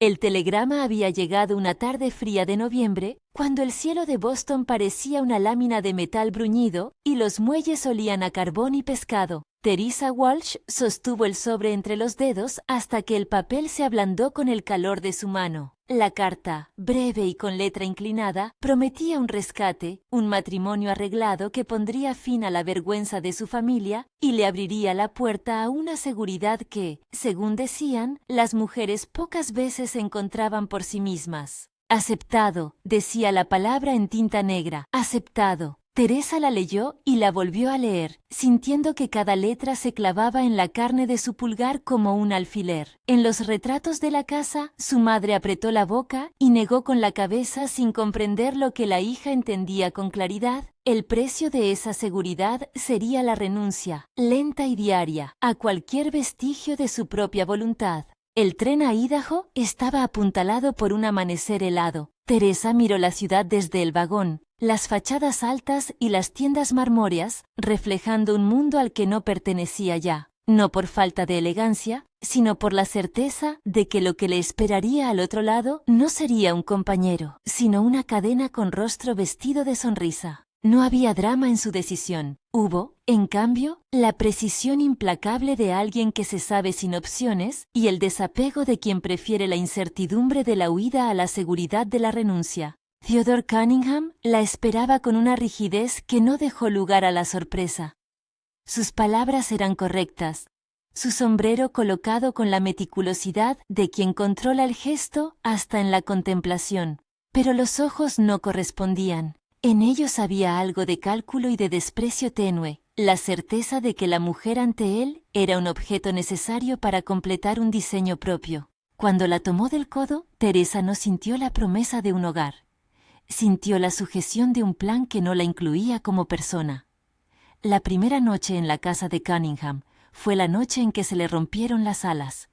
El telegrama había llegado una tarde fría de noviembre, cuando el cielo de Boston parecía una lámina de metal bruñido y los muelles olían a carbón y pescado. Teresa Walsh sostuvo el sobre entre los dedos hasta que el papel se ablandó con el calor de su mano. La carta, breve y con letra inclinada, prometía un rescate, un matrimonio arreglado que pondría fin a la vergüenza de su familia y le abriría la puerta a una seguridad que, según decían, las mujeres pocas veces encontraban por sí mismas. Aceptado, decía la palabra en tinta negra. Aceptado. Teresa la leyó y la volvió a leer, sintiendo que cada letra se clavaba en la carne de su pulgar como un alfiler. En los retratos de la casa, su madre apretó la boca y negó con la cabeza sin comprender lo que la hija entendía con claridad. El precio de esa seguridad sería la renuncia, lenta y diaria, a cualquier vestigio de su propia voluntad. El tren a Idaho estaba apuntalado por un amanecer helado. Teresa miró la ciudad desde el vagón, las fachadas altas y las tiendas marmóreas, reflejando un mundo al que no pertenecía ya, no por falta de elegancia, sino por la certeza de que lo que le esperaría al otro lado no sería un compañero, sino una cadena con rostro vestido de sonrisa. No había drama en su decisión. Hubo, en cambio, la precisión implacable de alguien que se sabe sin opciones y el desapego de quien prefiere la incertidumbre de la huida a la seguridad de la renuncia. Theodore Cunningham la esperaba con una rigidez que no dejó lugar a la sorpresa. Sus palabras eran correctas, su sombrero colocado con la meticulosidad de quien controla el gesto hasta en la contemplación. Pero los ojos no correspondían. En ellos había algo de cálculo y de desprecio tenue, la certeza de que la mujer ante él era un objeto necesario para completar un diseño propio. Cuando la tomó del codo, Teresa no sintió la promesa de un hogar. Sintió la sujeción de un plan que no la incluía como persona. La primera noche en la casa de Cunningham fue la noche en que se le rompieron las alas.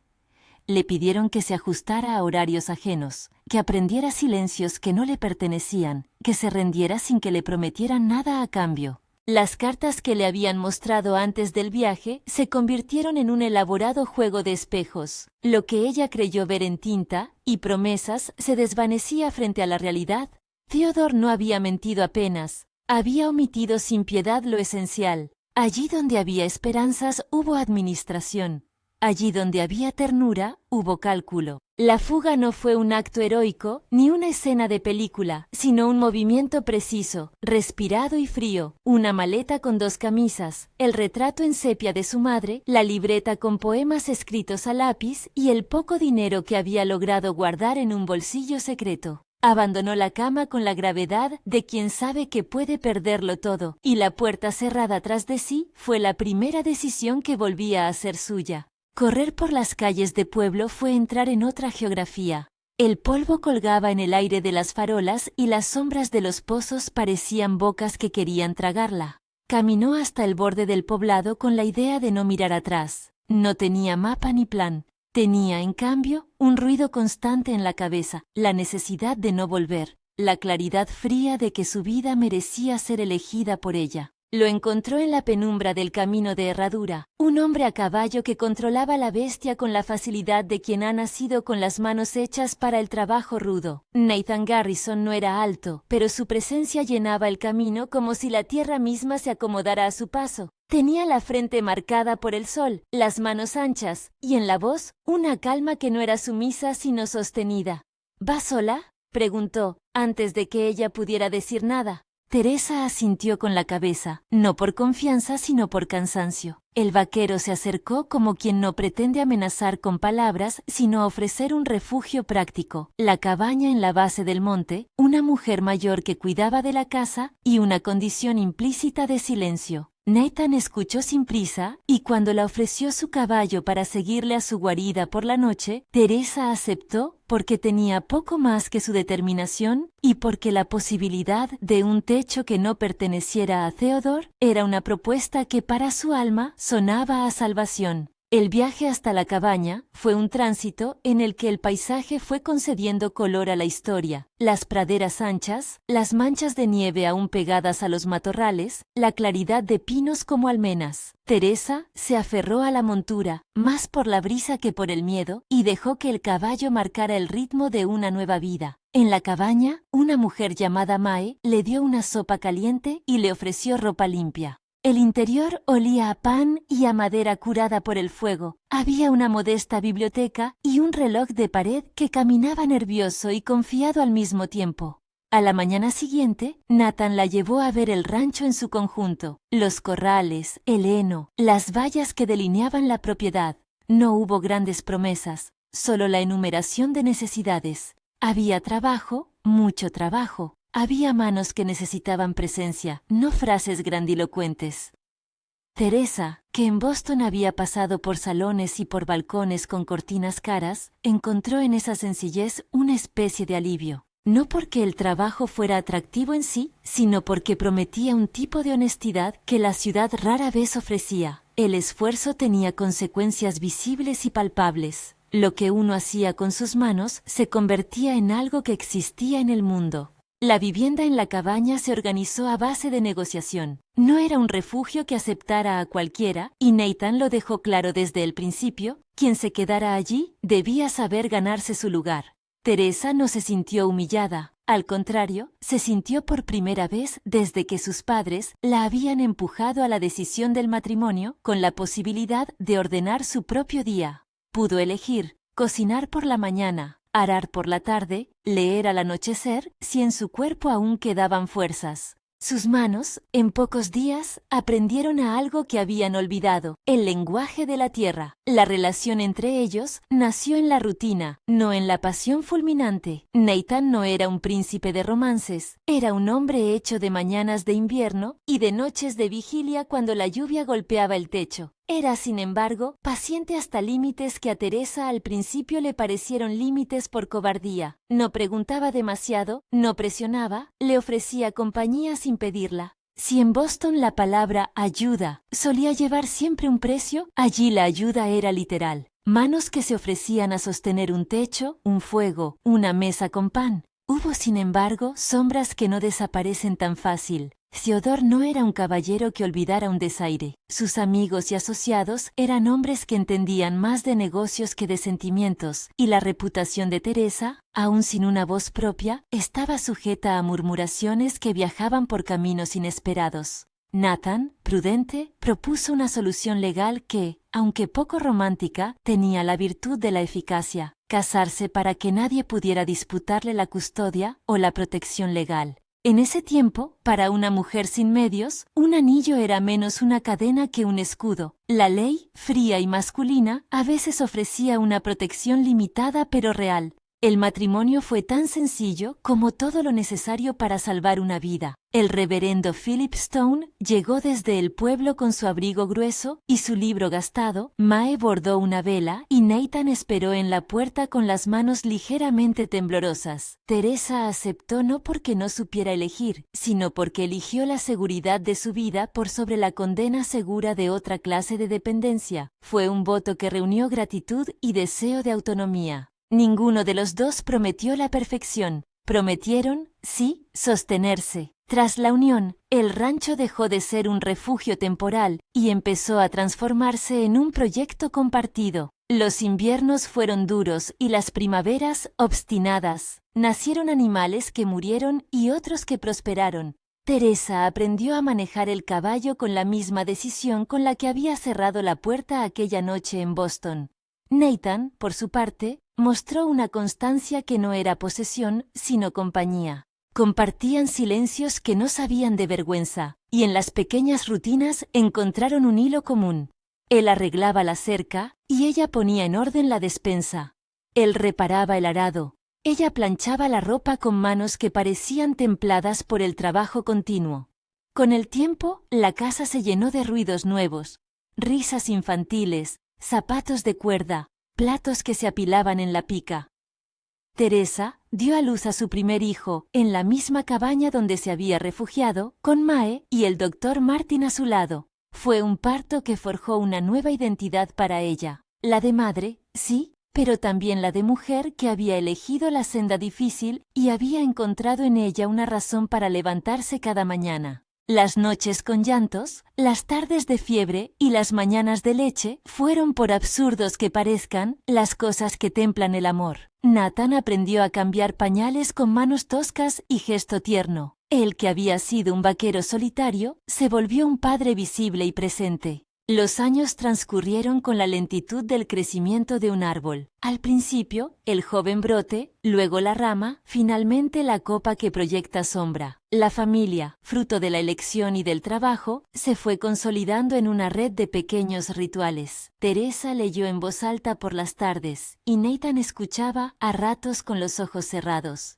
Le pidieron que se ajustara a horarios ajenos, que aprendiera silencios que no le pertenecían, que se rendiera sin que le prometieran nada a cambio. Las cartas que le habían mostrado antes del viaje se convirtieron en un elaborado juego de espejos. Lo que ella creyó ver en tinta y promesas se desvanecía frente a la realidad. Theodore no había mentido apenas, había omitido sin piedad lo esencial. Allí donde había esperanzas hubo administración. Allí donde había ternura, hubo cálculo. La fuga no fue un acto heroico, ni una escena de película, sino un movimiento preciso, respirado y frío, una maleta con 2 camisas, el retrato en sepia de su madre, la libreta con poemas escritos a lápiz y el poco dinero que había logrado guardar en un bolsillo secreto. Abandonó la cama con la gravedad de quien sabe que puede perderlo todo, y la puerta cerrada tras de sí fue la primera decisión que volvía a ser suya. Correr por las calles de pueblo fue entrar en otra geografía. El polvo colgaba en el aire de las farolas y las sombras de los pozos parecían bocas que querían tragarla. Caminó hasta el borde del poblado con la idea de no mirar atrás. No tenía mapa ni plan. Tenía, en cambio, un ruido constante en la cabeza, la necesidad de no volver, la claridad fría de que su vida merecía ser elegida por ella. Lo encontró en la penumbra del camino de herradura, un hombre a caballo que controlaba la bestia con la facilidad de quien ha nacido con las manos hechas para el trabajo rudo. Nathan Garrison no era alto, pero su presencia llenaba el camino como si la tierra misma se acomodara a su paso. Tenía la frente marcada por el sol, las manos anchas, y en la voz una calma que no era sumisa sino sostenida. ¿Va sola?, preguntó, antes de que ella pudiera decir nada. Teresa asintió con la cabeza, no por confianza sino por cansancio. El vaquero se acercó como quien no pretende amenazar con palabras sino ofrecer un refugio práctico, la cabaña en la base del monte, una mujer mayor que cuidaba de la casa y una condición implícita de silencio. Nathan escuchó sin prisa y cuando la ofreció su caballo para seguirle a su guarida por la noche, Teresa aceptó porque tenía poco más que su determinación y porque la posibilidad de un techo que no perteneciera a Theodore era una propuesta que para su alma sonaba a salvación. El viaje hasta la cabaña fue un tránsito en el que el paisaje fue concediendo color a la historia. Las praderas anchas, las manchas de nieve aún pegadas a los matorrales, la claridad de pinos como almenas. Teresa se aferró a la montura, más por la brisa que por el miedo, y dejó que el caballo marcara el ritmo de una nueva vida. En la cabaña, una mujer llamada Mae le dio una sopa caliente y le ofreció ropa limpia. El interior olía a pan y a madera curada por el fuego. Había una modesta biblioteca y un reloj de pared que caminaba nervioso y confiado al mismo tiempo. A la mañana siguiente, Nathan la llevó a ver el rancho en su conjunto, los corrales, el heno, las vallas que delineaban la propiedad. No hubo grandes promesas, solo la enumeración de necesidades. Había trabajo, mucho trabajo. Había manos que necesitaban presencia, no frases grandilocuentes. Teresa, que en Boston había pasado por salones y por balcones con cortinas caras, encontró en esa sencillez una especie de alivio. No porque el trabajo fuera atractivo en sí, sino porque prometía un tipo de honestidad que la ciudad rara vez ofrecía. El esfuerzo tenía consecuencias visibles y palpables. Lo que uno hacía con sus manos se convertía en algo que existía en el mundo. La vivienda en la cabaña se organizó a base de negociación. No era un refugio que aceptara a cualquiera, y Nathan lo dejó claro desde el principio: quien se quedara allí debía saber ganarse su lugar. Teresa no se sintió humillada, al contrario, se sintió por primera vez desde que sus padres la habían empujado a la decisión del matrimonio con la posibilidad de ordenar su propio día. Pudo elegir cocinar por la mañana, arar por la tarde, leer al anochecer si en su cuerpo aún quedaban fuerzas. Sus manos, en pocos días, aprendieron a algo que habían olvidado: el lenguaje de la tierra. La relación entre ellos nació en la rutina, no en la pasión fulminante. Nathan no era un príncipe de romances, era un hombre hecho de mañanas de invierno y de noches de vigilia cuando la lluvia golpeaba el techo. Era, sin embargo, paciente hasta límites que a Teresa al principio le parecieron límites por cobardía. No preguntaba demasiado, no presionaba, le ofrecía compañía sin pedirla. Si en Boston la palabra ayuda solía llevar siempre un precio, allí la ayuda era literal. Manos que se ofrecían a sostener un techo, un fuego, una mesa con pan. Hubo, sin embargo, sombras que no desaparecen tan fácil. Theodore no era un caballero que olvidara un desaire. Sus amigos y asociados eran hombres que entendían más de negocios que de sentimientos, y la reputación de Teresa, aun sin una voz propia, estaba sujeta a murmuraciones que viajaban por caminos inesperados. Nathan, prudente, propuso una solución legal que, aunque poco romántica, tenía la virtud de la eficacia: casarse para que nadie pudiera disputarle la custodia o la protección legal. En ese tiempo, para una mujer sin medios, un anillo era menos una cadena que un escudo. La ley, fría y masculina, a veces ofrecía una protección limitada pero real. El matrimonio fue tan sencillo como todo lo necesario para salvar una vida. El reverendo Philip Stone llegó desde el pueblo con su abrigo grueso y su libro gastado. Mae bordó una vela y Nathan esperó en la puerta con las manos ligeramente temblorosas. Teresa aceptó no porque no supiera elegir, sino porque eligió la seguridad de su vida por sobre la condena segura de otra clase de dependencia. Fue un voto que reunió gratitud y deseo de autonomía. Ninguno de los dos prometió la perfección. Prometieron, sí, sostenerse. Tras la unión, el rancho dejó de ser un refugio temporal y empezó a transformarse en un proyecto compartido. Los inviernos fueron duros y las primaveras obstinadas. Nacieron animales que murieron y otros que prosperaron. Teresa aprendió a manejar el caballo con la misma decisión con la que había cerrado la puerta aquella noche en Boston. Nathan, por su parte, mostró una constancia que no era posesión, sino compañía. Compartían silencios que no sabían de vergüenza, y en las pequeñas rutinas encontraron un hilo común. Él arreglaba la cerca, y ella ponía en orden la despensa. Él reparaba el arado. Ella planchaba la ropa con manos que parecían templadas por el trabajo continuo. Con el tiempo, la casa se llenó de ruidos nuevos, risas infantiles, zapatos de cuerda, platos que se apilaban en la pica. Teresa dio a luz a su primer hijo en la misma cabaña donde se había refugiado, con Mae y el doctor Martin a su lado. Fue un parto que forjó una nueva identidad para ella, la de madre, sí, pero también la de mujer que había elegido la senda difícil y había encontrado en ella una razón para levantarse cada mañana. Las noches con llantos, las tardes de fiebre y las mañanas de leche fueron, por absurdos que parezcan, las cosas que templan el amor. Nathan aprendió a cambiar pañales con manos toscas y gesto tierno. Él, que había sido un vaquero solitario, se volvió un padre visible y presente. Los años transcurrieron con la lentitud del crecimiento de un árbol. Al principio, el joven brote, luego la rama, finalmente la copa que proyecta sombra. La familia, fruto de la elección y del trabajo, se fue consolidando en una red de pequeños rituales. Teresa leyó en voz alta por las tardes, y Nathan escuchaba, a ratos con los ojos cerrados.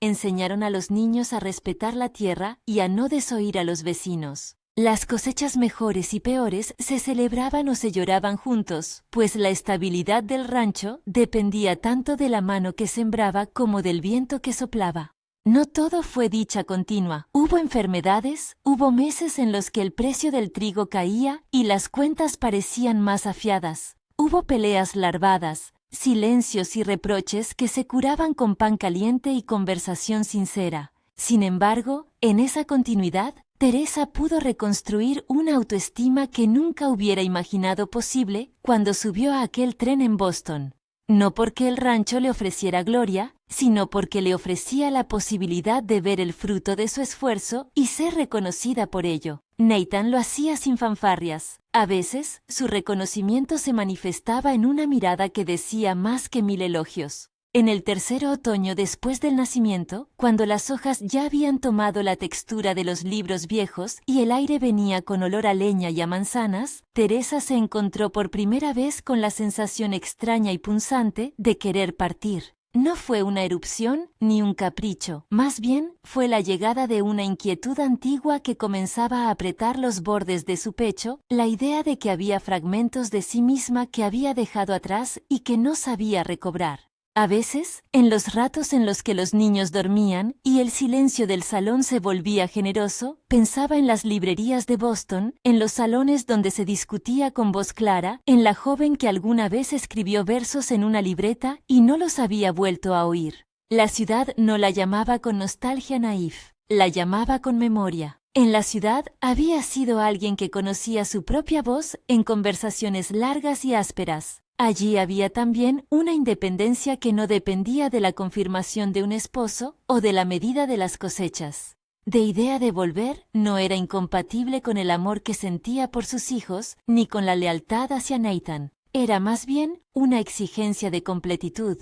Enseñaron a los niños a respetar la tierra y a no desoír a los vecinos. Las cosechas mejores y peores se celebraban o se lloraban juntos, pues la estabilidad del rancho dependía tanto de la mano que sembraba como del viento que soplaba. No todo fue dicha continua. Hubo enfermedades, hubo meses en los que el precio del trigo caía y las cuentas parecían más afiadas. Hubo peleas larvadas, silencios y reproches que se curaban con pan caliente y conversación sincera. Sin embargo, en esa continuidad, Teresa pudo reconstruir una autoestima que nunca hubiera imaginado posible cuando subió a aquel tren en Boston. No porque el rancho le ofreciera gloria, sino porque le ofrecía la posibilidad de ver el fruto de su esfuerzo y ser reconocida por ello. Nathan lo hacía sin fanfarrias. A veces, su reconocimiento se manifestaba en una mirada que decía más que 1000 elogios. En el tercer otoño después del nacimiento, cuando las hojas ya habían tomado la textura de los libros viejos y el aire venía con olor a leña y a manzanas, Teresa se encontró por primera vez con la sensación extraña y punzante de querer partir. No fue una erupción ni un capricho, más bien fue la llegada de una inquietud antigua que comenzaba a apretar los bordes de su pecho, la idea de que había fragmentos de sí misma que había dejado atrás y que no sabía recobrar. A veces, en los ratos en los que los niños dormían y el silencio del salón se volvía generoso, pensaba en las librerías de Boston, en los salones donde se discutía con voz clara, en la joven que alguna vez escribió versos en una libreta y no los había vuelto a oír. La ciudad no la llamaba con nostalgia naif, la llamaba con memoria. En la ciudad había sido alguien que conocía su propia voz en conversaciones largas y ásperas. Allí había también una independencia que no dependía de la confirmación de un esposo o de la medida de las cosechas. De idea de volver no era incompatible con el amor que sentía por sus hijos ni con la lealtad hacia Nathan. Era más bien una exigencia de completitud.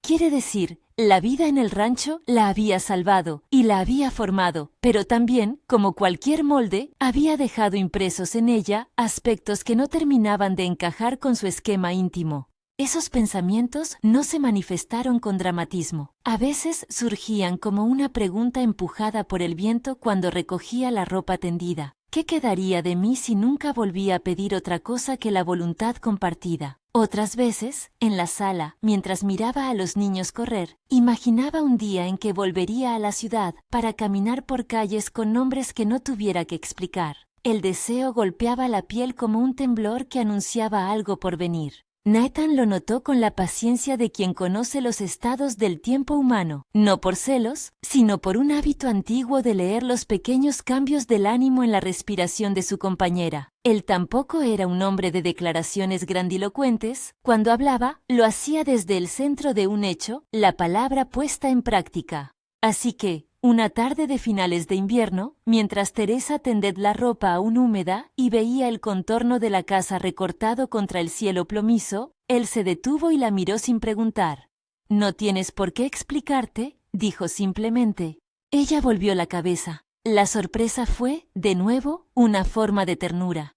Quiere decir, la vida en el rancho la había salvado y la había formado, pero también, como cualquier molde, había dejado impresos en ella aspectos que no terminaban de encajar con su esquema íntimo. Esos pensamientos no se manifestaron con dramatismo. A veces surgían como una pregunta empujada por el viento cuando recogía la ropa tendida. ¿Qué quedaría de mí si nunca volvía a pedir otra cosa que la voluntad compartida? Otras veces, en la sala, mientras miraba a los niños correr, imaginaba un día en que volvería a la ciudad para caminar por calles con nombres que no tuviera que explicar. El deseo golpeaba la piel como un temblor que anunciaba algo por venir. Nathan lo notó con la paciencia de quien conoce los estados del tiempo humano, no por celos, sino por un hábito antiguo de leer los pequeños cambios del ánimo en la respiración de su compañera. Él tampoco era un hombre de declaraciones grandilocuentes. Cuando hablaba, lo hacía desde el centro de un hecho, la palabra puesta en práctica. Así que, una tarde de finales de invierno, mientras Teresa tendía la ropa aún húmeda y veía el contorno de la casa recortado contra el cielo plomizo, él se detuvo y la miró sin preguntar. «No tienes por qué explicarte», dijo simplemente. Ella volvió la cabeza. La sorpresa fue, de nuevo, una forma de ternura.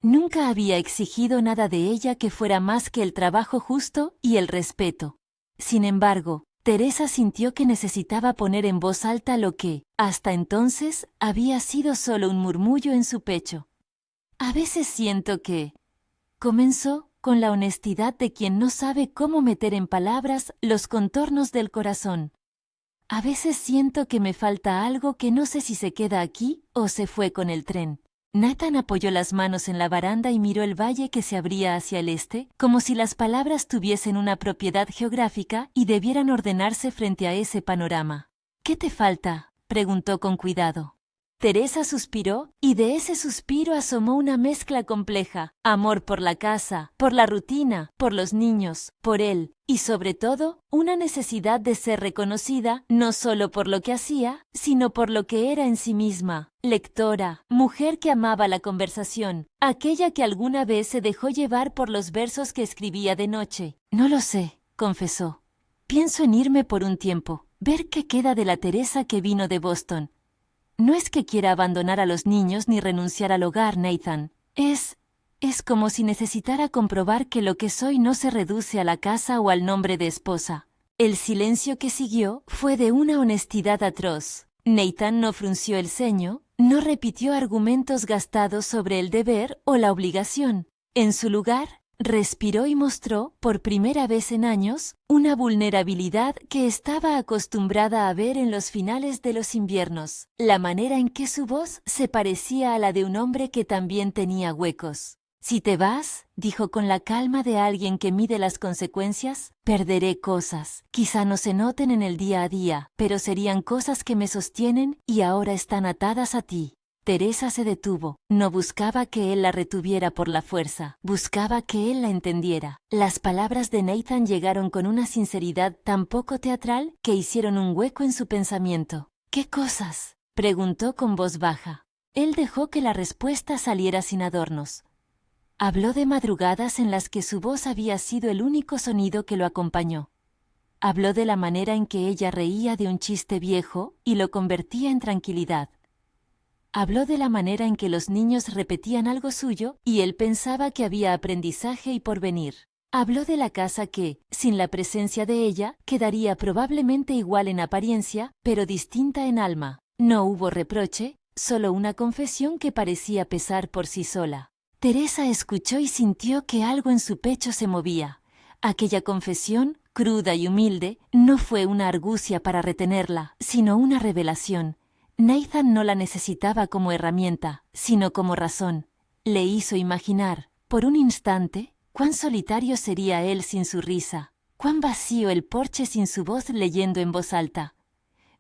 Nunca había exigido nada de ella que fuera más que el trabajo justo y el respeto. Sin embargo, Teresa sintió que necesitaba poner en voz alta lo que, hasta entonces, había sido solo un murmullo en su pecho. «A veces siento que…», comenzó, con la honestidad de quien no sabe cómo meter en palabras los contornos del corazón. «A veces siento que me falta algo que no sé si se queda aquí o se fue con el tren». Nathan apoyó las manos en la baranda y miró el valle que se abría hacia el este, como si las palabras tuviesen una propiedad geográfica y debieran ordenarse frente a ese panorama. ¿Qué te falta?, preguntó con cuidado. Teresa suspiró, y de ese suspiro asomó una mezcla compleja: amor por la casa, por la rutina, por los niños, por él, y sobre todo, una necesidad de ser reconocida, no solo por lo que hacía, sino por lo que era en sí misma: lectora, mujer que amaba la conversación, aquella que alguna vez se dejó llevar por los versos que escribía de noche. No lo sé, confesó. Pienso en irme por un tiempo, ver qué queda de la Teresa que vino de Boston. No es que quiera abandonar a los niños ni renunciar al hogar, Nathan. Es como si necesitara comprobar que lo que soy no se reduce a la casa o al nombre de esposa. El silencio que siguió fue de una honestidad atroz. Nathan no frunció el ceño, no repitió argumentos gastados sobre el deber o la obligación. En su lugar, respiró y mostró, por primera vez en años, una vulnerabilidad que estaba acostumbrada a ver en los finales de los inviernos, la manera en que su voz se parecía a la de un hombre que también tenía huecos. «Si te vas», dijo con la calma de alguien que mide las consecuencias, «perderé cosas. Quizá no se noten en el día a día, pero serían cosas que me sostienen y ahora están atadas a ti». Teresa se detuvo. No buscaba que él la retuviera por la fuerza, buscaba que él la entendiera. Las palabras de Nathan llegaron con una sinceridad tan poco teatral que hicieron un hueco en su pensamiento. «¿Qué cosas?», preguntó con voz baja. Él dejó que la respuesta saliera sin adornos. Habló de madrugadas en las que su voz había sido el único sonido que lo acompañó. Habló de la manera en que ella reía de un chiste viejo y lo convertía en tranquilidad. Habló de la manera en que los niños repetían algo suyo y él pensaba que había aprendizaje y porvenir. Habló de la casa que, sin la presencia de ella, quedaría probablemente igual en apariencia, pero distinta en alma. No hubo reproche, solo una confesión que parecía pesar por sí sola. Teresa escuchó y sintió que algo en su pecho se movía. Aquella confesión, cruda y humilde, no fue una argucia para retenerla, sino una revelación. Nathan no la necesitaba como herramienta, sino como razón. Le hizo imaginar, por un instante, cuán solitario sería él sin su risa, cuán vacío el porche sin su voz leyendo en voz alta.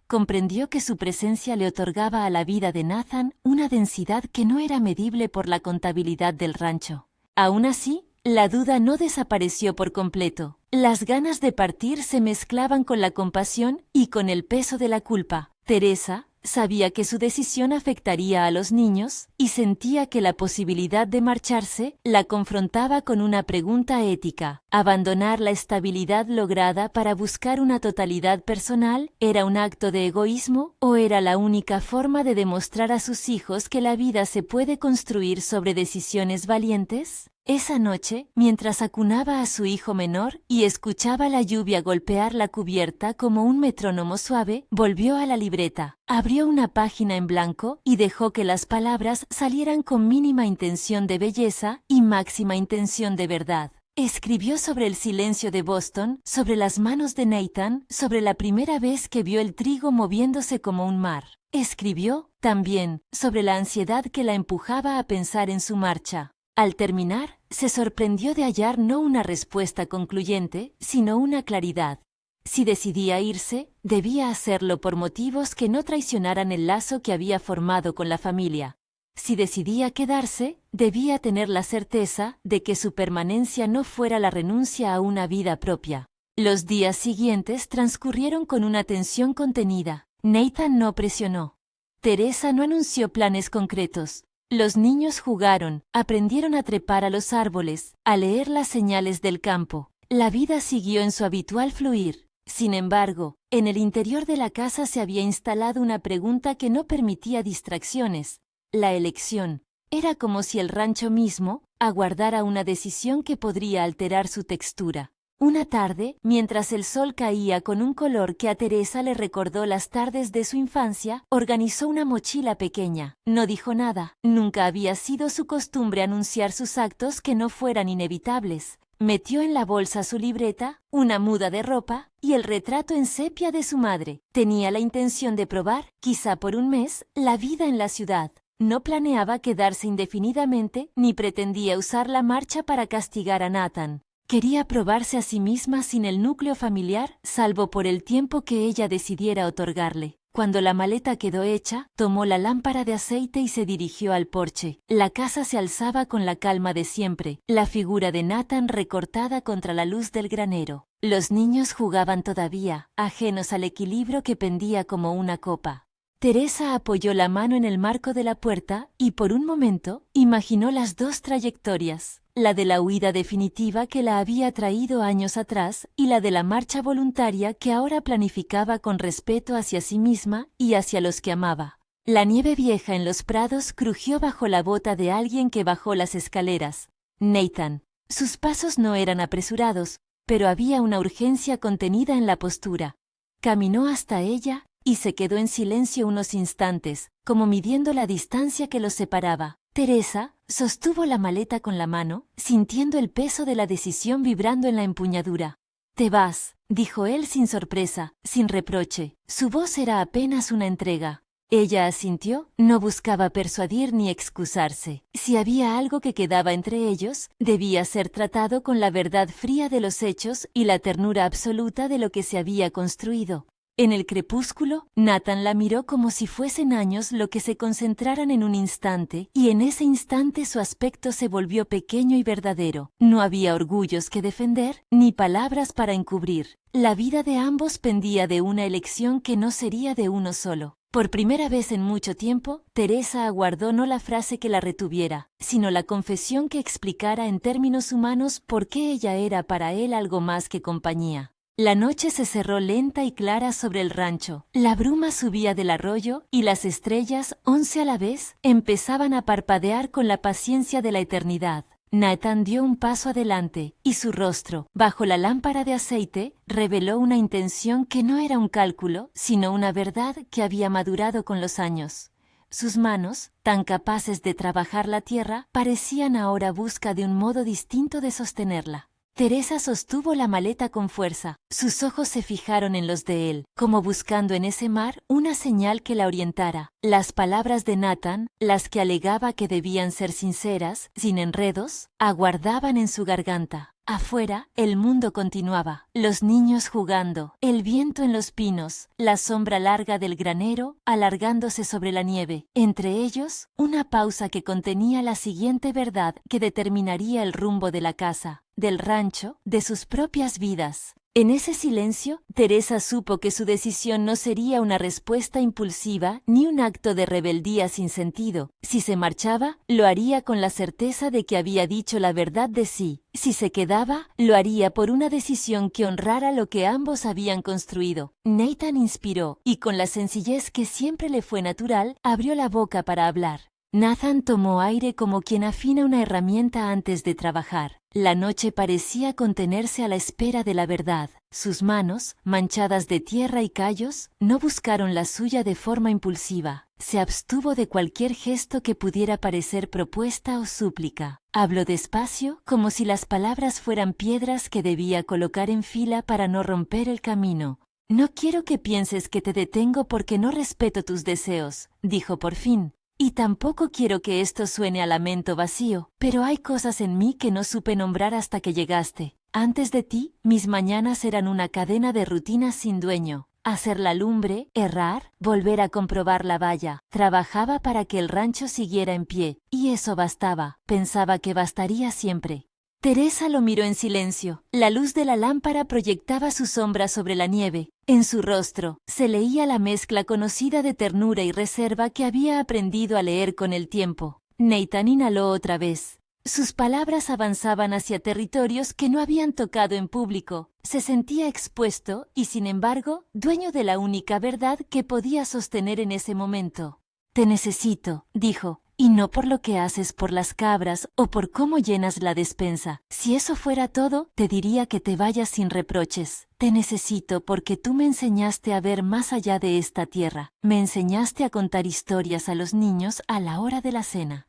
Comprendió que su presencia le otorgaba a la vida de Nathan una densidad que no era medible por la contabilidad del rancho. Aún así, la duda no desapareció por completo. Las ganas de partir se mezclaban con la compasión y con el peso de la culpa. Teresa sabía que su decisión afectaría a los niños y sentía que la posibilidad de marcharse la confrontaba con una pregunta ética. ¿Abandonar la estabilidad lograda para buscar una totalidad personal era un acto de egoísmo o era la única forma de demostrar a sus hijos que la vida se puede construir sobre decisiones valientes? Esa noche, mientras acunaba a su hijo menor y escuchaba la lluvia golpear la cubierta como un metrónomo suave, volvió a la libreta, abrió una página en blanco y dejó que las palabras salieran con mínima intención de belleza y máxima intención de verdad. Escribió sobre el silencio de Boston, sobre las manos de Nathan, sobre la primera vez que vio el trigo moviéndose como un mar. Escribió, también, sobre la ansiedad que la empujaba a pensar en su marcha. Al terminar, se sorprendió de hallar no una respuesta concluyente, sino una claridad. Si decidía irse, debía hacerlo por motivos que no traicionaran el lazo que había formado con la familia. Si decidía quedarse, debía tener la certeza de que su permanencia no fuera la renuncia a una vida propia. Los días siguientes transcurrieron con una tensión contenida. Nathan no presionó. Teresa no anunció planes concretos. Los niños jugaron, aprendieron a trepar a los árboles, a leer las señales del campo. La vida siguió en su habitual fluir. Sin embargo, en el interior de la casa se había instalado una pregunta que no permitía distracciones: la elección. Era como si el rancho mismo aguardara una decisión que podría alterar su textura. Una tarde, mientras el sol caía con un color que a Teresa le recordó las tardes de su infancia, organizó una mochila pequeña. No dijo nada. Nunca había sido su costumbre anunciar sus actos que no fueran inevitables. Metió en la bolsa su libreta, una muda de ropa y el retrato en sepia de su madre. Tenía la intención de probar, quizá por un mes, la vida en la ciudad. No planeaba quedarse indefinidamente ni pretendía usar la marcha para castigar a Nathan. Quería probarse a sí misma sin el núcleo familiar, salvo por el tiempo que ella decidiera otorgarle. Cuando la maleta quedó hecha, tomó la lámpara de aceite y se dirigió al porche. La casa se alzaba con la calma de siempre, la figura de Nathan recortada contra la luz del granero. Los niños jugaban todavía, ajenos al equilibrio que pendía como una copa. Teresa apoyó la mano en el marco de la puerta y por un momento imaginó las dos trayectorias, la de la huida definitiva que la había traído años atrás y la de la marcha voluntaria que ahora planificaba con respeto hacia sí misma y hacia los que amaba. La nieve vieja en los prados crujió bajo la bota de alguien que bajó las escaleras. Nathan. Sus pasos no eran apresurados, pero había una urgencia contenida en la postura. Caminó hasta ella y se quedó en silencio unos instantes, como midiendo la distancia que los separaba. Teresa sostuvo la maleta con la mano, sintiendo el peso de la decisión vibrando en la empuñadura. «Te vas», dijo él sin sorpresa, sin reproche. Su voz era apenas una entrega. Ella asintió, no buscaba persuadir ni excusarse. Si había algo que quedaba entre ellos, debía ser tratado con la verdad fría de los hechos y la ternura absoluta de lo que se había construido. En el crepúsculo, Nathan la miró como si fuesen años lo que se concentraran en un instante, y en ese instante su aspecto se volvió pequeño y verdadero. No había orgullos que defender, ni palabras para encubrir. La vida de ambos pendía de una elección que no sería de uno solo. Por primera vez en mucho tiempo, Teresa aguardó no la frase que la retuviera, sino la confesión que explicara en términos humanos por qué ella era para él algo más que compañía. La noche se cerró lenta y clara sobre el rancho. La bruma subía del arroyo y las estrellas, 11 a la vez, empezaban a parpadear con la paciencia de la eternidad. Nathan dio un paso adelante y su rostro, bajo la lámpara de aceite, reveló una intención que no era un cálculo, sino una verdad que había madurado con los años. Sus manos, tan capaces de trabajar la tierra, parecían ahora busca de un modo distinto de sostenerla. Teresa sostuvo la maleta con fuerza. Sus ojos se fijaron en los de él, como buscando en ese mar una señal que la orientara. Las palabras de Nathan, las que alegaba que debían ser sinceras, sin enredos, aguardaban en su garganta. Afuera, el mundo continuaba. Los niños jugando, el viento en los pinos, la sombra larga del granero alargándose sobre la nieve. Entre ellos, una pausa que contenía la siguiente verdad que determinaría el rumbo de la casa, del rancho, de sus propias vidas. En ese silencio, Teresa supo que su decisión no sería una respuesta impulsiva ni un acto de rebeldía sin sentido. Si se marchaba, lo haría con la certeza de que había dicho la verdad de sí. Si se quedaba, lo haría por una decisión que honrara lo que ambos habían construido. Nathan inspiró, y con la sencillez que siempre le fue natural, abrió la boca para hablar. Nathan tomó aire como quien afina una herramienta antes de trabajar. La noche parecía contenerse a la espera de la verdad. Sus manos, manchadas de tierra y callos, no buscaron la suya de forma impulsiva. Se abstuvo de cualquier gesto que pudiera parecer propuesta o súplica. Habló despacio, como si las palabras fueran piedras que debía colocar en fila para no romper el camino. «No quiero que pienses que te detengo porque no respeto tus deseos», dijo por fin. «Y tampoco quiero que esto suene a lamento vacío, pero hay cosas en mí que no supe nombrar hasta que llegaste. Antes de ti, mis mañanas eran una cadena de rutinas sin dueño. Hacer la lumbre, errar, volver a comprobar la valla. Trabajaba para que el rancho siguiera en pie, y eso bastaba. Pensaba que bastaría siempre». Teresa lo miró en silencio. La luz de la lámpara proyectaba su sombra sobre la nieve. En su rostro se leía la mezcla conocida de ternura y reserva que había aprendido a leer con el tiempo. Nathan inhaló otra vez. Sus palabras avanzaban hacia territorios que no habían tocado en público. Se sentía expuesto y, sin embargo, dueño de la única verdad que podía sostener en ese momento. «Te necesito», dijo. «Y no por lo que haces por las cabras o por cómo llenas la despensa. Si eso fuera todo, te diría que te vayas sin reproches. Te necesito porque tú me enseñaste a ver más allá de esta tierra. Me enseñaste a contar historias a los niños a la hora de la cena.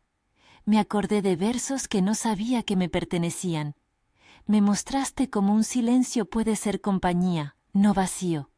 Me acordé de versos que no sabía que me pertenecían. Me mostraste cómo un silencio puede ser compañía, no vacío.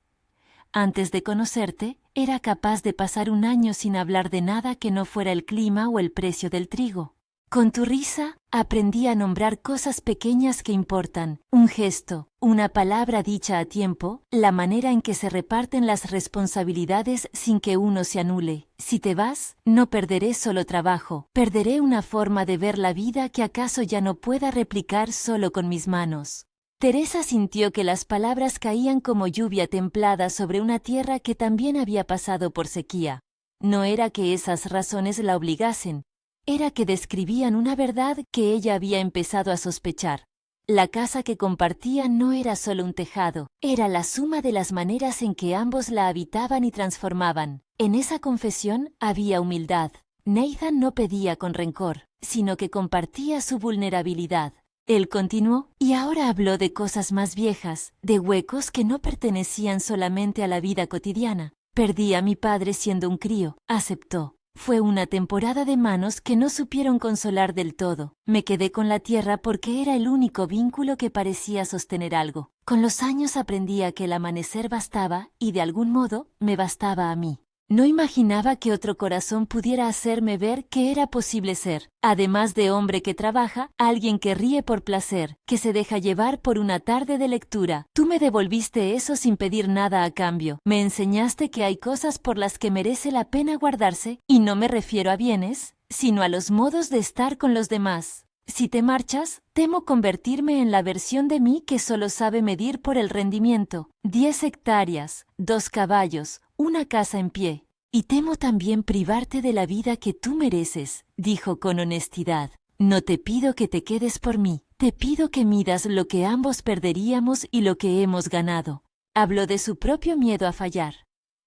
Antes de conocerte, era capaz de pasar un año sin hablar de nada que no fuera el clima o el precio del trigo. Con tu risa, aprendí a nombrar cosas pequeñas que importan, un gesto, una palabra dicha a tiempo, la manera en que se reparten las responsabilidades sin que uno se anule. Si te vas, no perderé solo trabajo, perderé una forma de ver la vida que acaso ya no pueda replicar solo con mis manos. Teresa sintió que las palabras caían como lluvia templada sobre una tierra que también había pasado por sequía. No era que esas razones la obligasen, era que describían una verdad que ella había empezado a sospechar. La casa que compartían no era solo un tejado, era la suma de las maneras en que ambos la habitaban y transformaban. En esa confesión había humildad. Nathan no pedía con rencor, sino que compartía su vulnerabilidad. Él continuó, y ahora habló de cosas más viejas, de huecos que no pertenecían solamente a la vida cotidiana. Perdí a mi padre siendo un crío, aceptó. Fue una temporada de manos que no supieron consolar del todo. Me quedé con la tierra porque era el único vínculo que parecía sostener algo. Con los años aprendí a que el amanecer bastaba y de algún modo me bastaba a mí. No imaginaba que otro corazón pudiera hacerme ver que era posible ser, además de hombre que trabaja, alguien que ríe por placer, que se deja llevar por una tarde de lectura. Tú me devolviste eso sin pedir nada a cambio. Me enseñaste que hay cosas por las que merece la pena guardarse, y no me refiero a bienes, sino a los modos de estar con los demás. Si te marchas, temo convertirme en la versión de mí que solo sabe medir por el rendimiento. 10 hectáreas, 2 caballos, una casa en pie. Y temo también privarte de la vida que tú mereces, dijo con honestidad. No te pido que te quedes por mí, te pido que midas lo que ambos perderíamos y lo que hemos ganado. Habló de su propio miedo a fallar,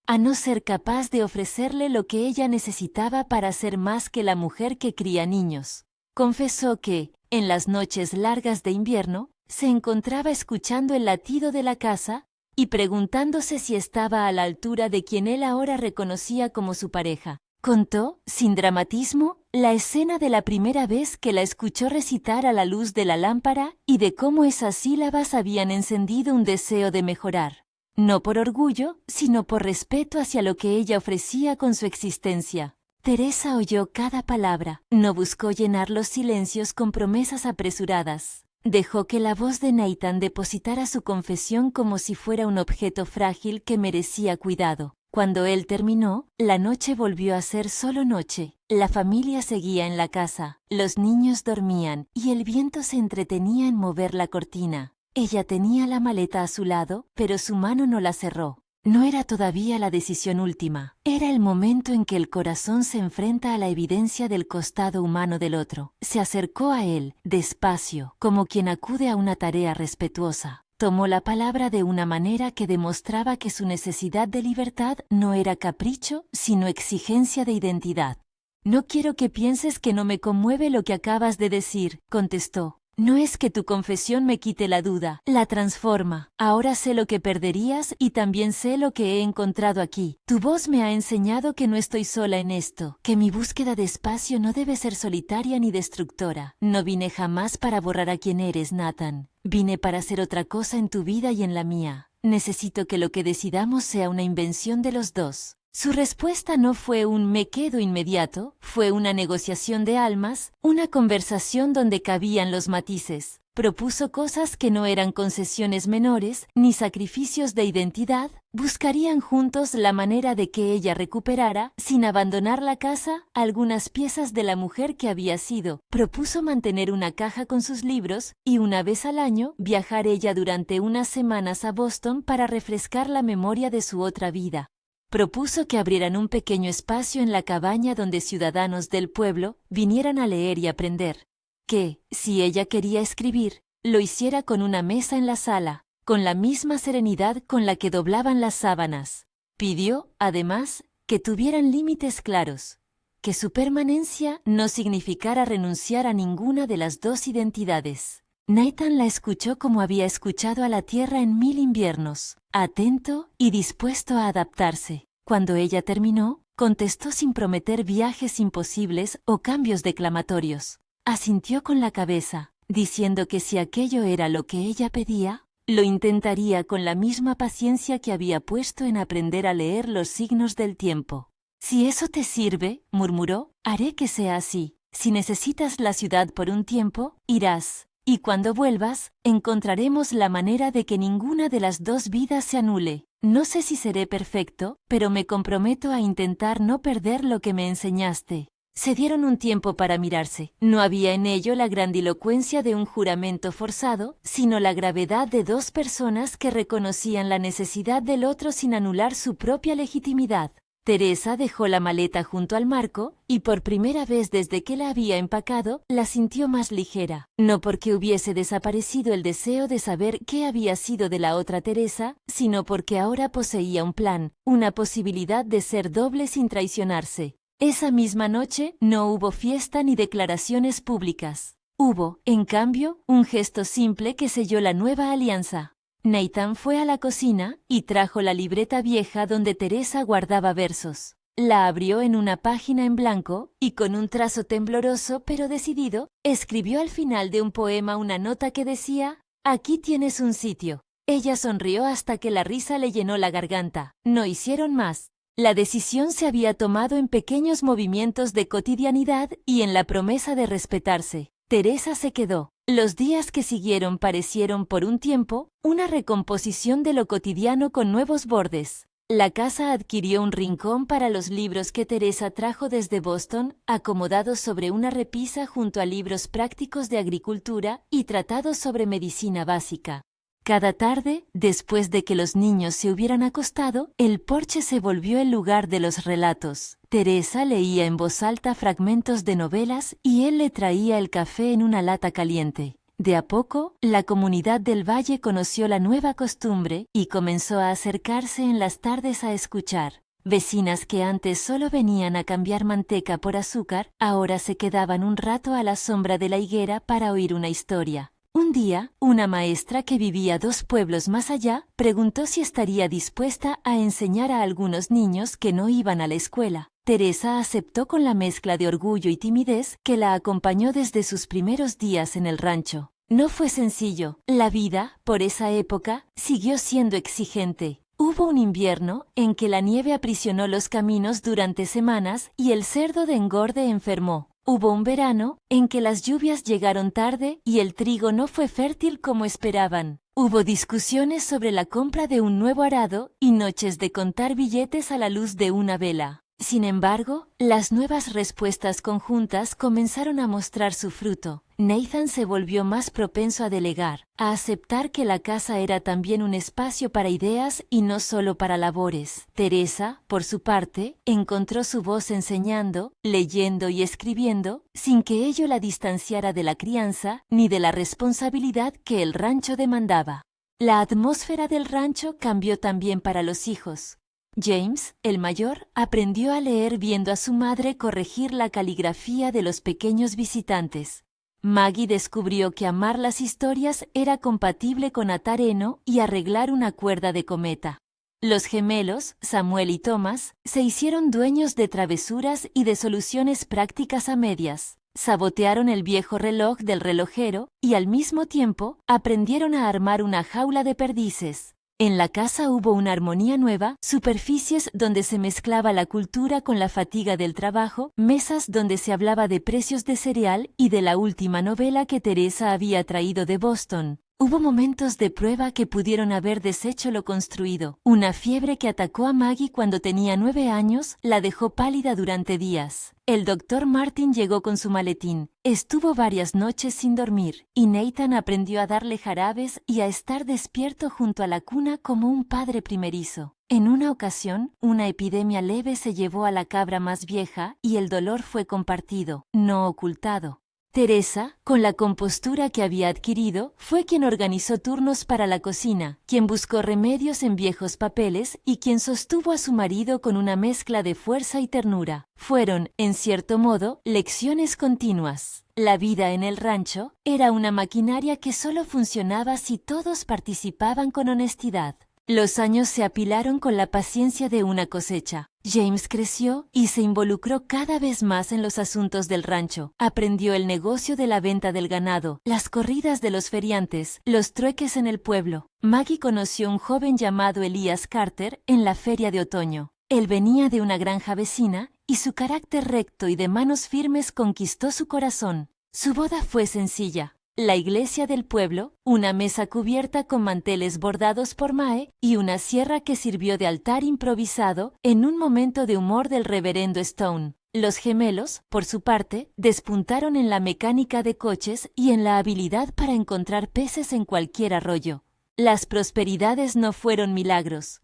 a no ser capaz de ofrecerle lo que ella necesitaba para ser más que la mujer que cría niños. Confesó que, en las noches largas de invierno, se encontraba escuchando el latido de la casa y preguntándose si estaba a la altura de quien él ahora reconocía como su pareja. Contó, sin dramatismo, la escena de la primera vez que la escuchó recitar a la luz de la lámpara y de cómo esas sílabas habían encendido un deseo de mejorar. No por orgullo, sino por respeto hacia lo que ella ofrecía con su existencia. Teresa oyó cada palabra, no buscó llenar los silencios con promesas apresuradas. Dejó que la voz de Nathan depositara su confesión como si fuera un objeto frágil que merecía cuidado. Cuando él terminó, la noche volvió a ser solo noche. La familia seguía en la casa, los niños dormían y el viento se entretenía en mover la cortina. Ella tenía la maleta a su lado, pero su mano no la cerró. No era todavía la decisión última, era el momento en que el corazón se enfrenta a la evidencia del costado humano del otro. Se acercó a él, despacio, como quien acude a una tarea respetuosa. Tomó la palabra de una manera que demostraba que su necesidad de libertad no era capricho, sino exigencia de identidad. No quiero que pienses que no me conmueve lo que acabas de decir, contestó. No es que tu confesión me quite la duda, la transforma. Ahora sé lo que perderías y también sé lo que he encontrado aquí. Tu voz me ha enseñado que no estoy sola en esto, que mi búsqueda de espacio no debe ser solitaria ni destructora. No vine jamás para borrar a quien eres, Nathan. Vine para hacer otra cosa en tu vida y en la mía. Necesito que lo que decidamos sea una invención de los dos. Su respuesta no fue un me quedo inmediato, fue una negociación de almas, una conversación donde cabían los matices. Propuso cosas que no eran concesiones menores, ni sacrificios de identidad. Buscarían juntos la manera de que ella recuperara, sin abandonar la casa, algunas piezas de la mujer que había sido. Propuso mantener una caja con sus libros y una vez al año viajar ella durante unas semanas a Boston para refrescar la memoria de su otra vida. Propuso que abrieran un pequeño espacio en la cabaña donde ciudadanos del pueblo vinieran a leer y aprender. Que, si ella quería escribir, lo hiciera con una mesa en la sala, con la misma serenidad con la que doblaban las sábanas. Pidió, además, que tuvieran límites claros, que su permanencia no significara renunciar a ninguna de las dos identidades. Nathan la escuchó como había escuchado a la tierra en 1000 inviernos, atento y dispuesto a adaptarse. Cuando ella terminó, contestó sin prometer viajes imposibles o cambios declamatorios. Asintió con la cabeza, diciendo que si aquello era lo que ella pedía, Lo intentaría con la misma paciencia que había puesto en aprender a leer los signos del tiempo. «Si eso te sirve», murmuró, «haré que sea así. Si necesitas la ciudad por un tiempo, irás. Y cuando vuelvas, encontraremos la manera de que ninguna de las dos vidas se anule. No sé si seré perfecto, pero me comprometo a intentar no perder lo que me enseñaste». Se dieron un tiempo para mirarse. No había en ello la grandilocuencia de un juramento forzado, sino la gravedad de dos personas que reconocían la necesidad del otro sin anular su propia legitimidad. Teresa dejó la maleta junto al marco, y por primera vez desde que la había empacado, la sintió más ligera. No porque hubiese desaparecido el deseo de saber qué había sido de la otra Teresa, sino porque ahora poseía un plan, una posibilidad de ser doble sin traicionarse. Esa misma noche no hubo fiesta ni declaraciones públicas. Hubo, en cambio, un gesto simple que selló la nueva alianza. Nathan fue a la cocina y trajo la libreta vieja donde Teresa guardaba versos. La abrió en una página en blanco y con un trazo tembloroso pero decidido, escribió al final de un poema una nota que decía: «Aquí tienes un sitio». Ella sonrió hasta que la risa le llenó la garganta. No hicieron más. La decisión se había tomado en pequeños movimientos de cotidianidad y en la promesa de respetarse. Teresa se quedó. Los días que siguieron parecieron por un tiempo una recomposición de lo cotidiano con nuevos bordes. La casa adquirió un rincón para los libros que Teresa trajo desde Boston, acomodados sobre una repisa junto a libros prácticos de agricultura y tratados sobre medicina básica. Cada tarde, después de que los niños se hubieran acostado, el porche se volvió el lugar de los relatos. Teresa leía en voz alta fragmentos de novelas y él le traía el café en una lata caliente. De a poco, la comunidad del valle conoció la nueva costumbre y comenzó a acercarse en las tardes a escuchar. Vecinas que antes solo venían a cambiar manteca por azúcar, ahora se quedaban un rato a la sombra de la higuera para oír una historia. Un día, una maestra que vivía 2 pueblos más allá preguntó si estaría dispuesta a enseñar a algunos niños que no iban a la escuela. Teresa aceptó con la mezcla de orgullo y timidez que la acompañó desde sus primeros días en el rancho. No fue sencillo. La vida, por esa época, siguió siendo exigente. Hubo un invierno en que la nieve aprisionó los caminos durante semanas y el cerdo de engorde enfermó. Hubo un verano en que las lluvias llegaron tarde y el trigo no fue fértil como esperaban. Hubo discusiones sobre la compra de un nuevo arado y noches de contar billetes a la luz de una vela. Sin embargo, las nuevas respuestas conjuntas comenzaron a mostrar su fruto. Nathan se volvió más propenso a delegar, a aceptar que la casa era también un espacio para ideas y no solo para labores. Teresa, por su parte, encontró su voz enseñando, leyendo y escribiendo, sin que ello la distanciara de la crianza ni de la responsabilidad que el rancho demandaba. La atmósfera del rancho cambió también para los hijos. James, el mayor, aprendió a leer viendo a su madre corregir la caligrafía de los pequeños visitantes. Maggie descubrió que amar las historias era compatible con atar heno y arreglar una cuerda de cometa. Los gemelos, Samuel y Thomas, se hicieron dueños de travesuras y de soluciones prácticas a medias. Sabotearon el viejo reloj del relojero y al mismo tiempo aprendieron a armar una jaula de perdices. En la casa hubo una armonía nueva, superficies donde se mezclaba la cultura con la fatiga del trabajo, mesas donde se hablaba de precios de cereal y de la última novela que Teresa había traído de Boston. Hubo momentos de prueba que pudieron haber deshecho lo construido. Una fiebre que atacó a Maggie cuando tenía 9 años la dejó pálida durante días. El doctor Martin llegó con su maletín. Estuvo varias noches sin dormir, y Nathan aprendió a darle jarabes y a estar despierto junto a la cuna como un padre primerizo. En una ocasión, una epidemia leve se llevó a la cabra más vieja y el dolor fue compartido, no ocultado. Teresa, con la compostura que había adquirido, fue quien organizó turnos para la cocina, quien buscó remedios en viejos papeles y quien sostuvo a su marido con una mezcla de fuerza y ternura. Fueron, en cierto modo, lecciones continuas. La vida en el rancho era una maquinaria que solo funcionaba si todos participaban con honestidad. Los años se apilaron con la paciencia de una cosecha. James creció y se involucró cada vez más en los asuntos del rancho. Aprendió el negocio de la venta del ganado, las corridas de los feriantes, los trueques en el pueblo. Maggie conoció a un joven llamado Elias Carter en la feria de otoño. Él venía de una granja vecina y su carácter recto y de manos firmes conquistó su corazón. Su boda fue sencilla. La iglesia del pueblo, una mesa cubierta con manteles bordados por Mae y una sierra que sirvió de altar improvisado en un momento de humor del reverendo Stone. Los gemelos, por su parte, despuntaron en la mecánica de coches y en la habilidad para encontrar peces en cualquier arroyo. Las prosperidades no fueron milagros.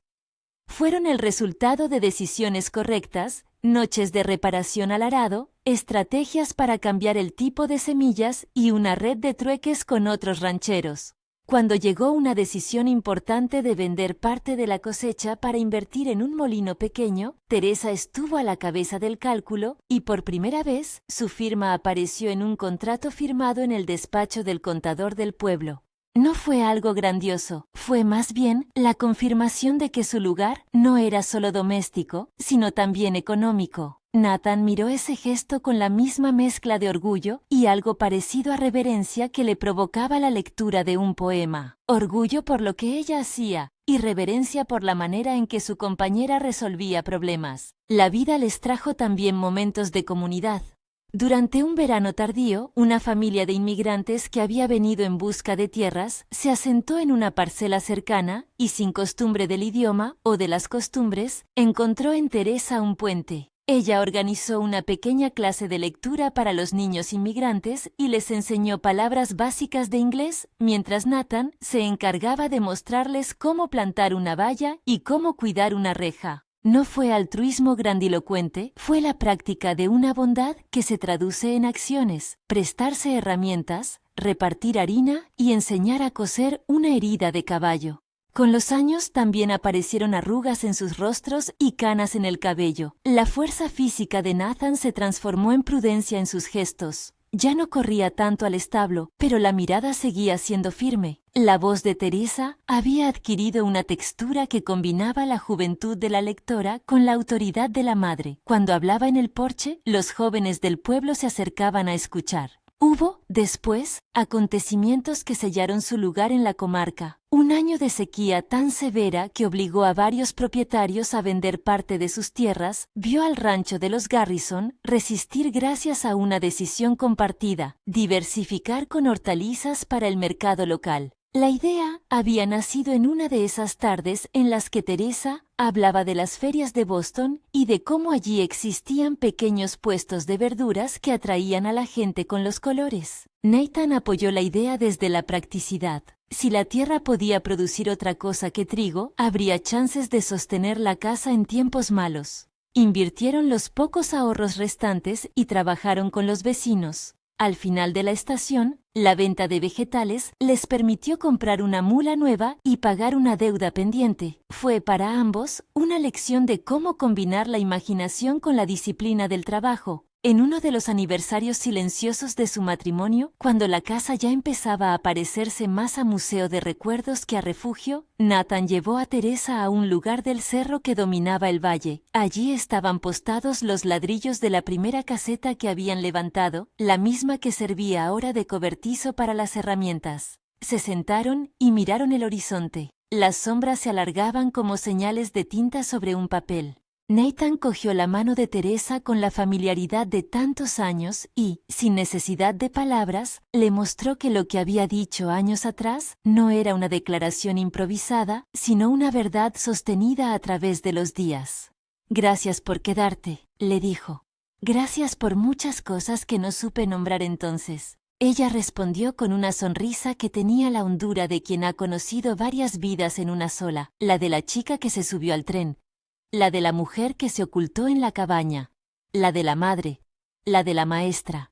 Fueron el resultado de decisiones correctas, noches de reparación al arado, estrategias para cambiar el tipo de semillas y una red de trueques con otros rancheros. Cuando llegó una decisión importante de vender parte de la cosecha para invertir en un molino pequeño, Teresa estuvo a la cabeza del cálculo y por primera vez su firma apareció en un contrato firmado en el despacho del contador del pueblo. No fue algo grandioso, fue más bien la confirmación de que su lugar no era solo doméstico, sino también económico. Nathan miró ese gesto con la misma mezcla de orgullo y algo parecido a reverencia que le provocaba la lectura de un poema. Orgullo por lo que ella hacía y reverencia por la manera en que su compañera resolvía problemas. La vida les trajo también momentos de comunidad. Durante un verano tardío, una familia de inmigrantes que había venido en busca de tierras se asentó en una parcela cercana y, sin costumbre del idioma o de las costumbres, encontró en Teresa un puente. Ella organizó una pequeña clase de lectura para los niños inmigrantes y les enseñó palabras básicas de inglés, mientras Nathan se encargaba de mostrarles cómo plantar una valla y cómo cuidar una reja. No fue altruismo grandilocuente, fue la práctica de una bondad que se traduce en acciones, prestarse herramientas, repartir harina y enseñar a coser una herida de caballo. Con los años también aparecieron arrugas en sus rostros y canas en el cabello. La fuerza física de Nathan se transformó en prudencia en sus gestos. Ya no corría tanto al establo, pero la mirada seguía siendo firme. La voz de Teresa había adquirido una textura que combinaba la juventud de la lectora con la autoridad de la madre. Cuando hablaba en el porche, los jóvenes del pueblo se acercaban a escuchar. Hubo, después, acontecimientos que sellaron su lugar en la comarca. Un año de sequía tan severa que obligó a varios propietarios a vender parte de sus tierras, vio al rancho de los Garrison resistir gracias a una decisión compartida: diversificar con hortalizas para el mercado local. La idea había nacido en una de esas tardes en las que Teresa hablaba de las ferias de Boston y de cómo allí existían pequeños puestos de verduras que atraían a la gente con los colores. Nathan apoyó la idea desde la practicidad. Si la tierra podía producir otra cosa que trigo, habría chances de sostener la casa en tiempos malos. Invirtieron los pocos ahorros restantes y trabajaron con los vecinos. Al final de la estación, la venta de vegetales les permitió comprar una mula nueva y pagar una deuda pendiente. Fue para ambos una lección de cómo combinar la imaginación con la disciplina del trabajo. En uno de los aniversarios silenciosos de su matrimonio, cuando la casa ya empezaba a parecerse más a museo de recuerdos que a refugio, Nathan llevó a Teresa a un lugar del cerro que dominaba el valle. Allí estaban postados los ladrillos de la primera caseta que habían levantado, la misma que servía ahora de cobertizo para las herramientas. Se sentaron y miraron el horizonte. Las sombras se alargaban como señales de tinta sobre un papel. Nathan cogió la mano de Teresa con la familiaridad de tantos años y, sin necesidad de palabras, le mostró que lo que había dicho años atrás no era una declaración improvisada, sino una verdad sostenida a través de los días. «Gracias por quedarte», le dijo. «Gracias por muchas cosas que no supe nombrar entonces». Ella respondió con una sonrisa que tenía la hondura de quien ha conocido varias vidas en una sola, la de la chica que se subió al tren, la de la mujer que se ocultó en la cabaña, la de la madre, la de la maestra.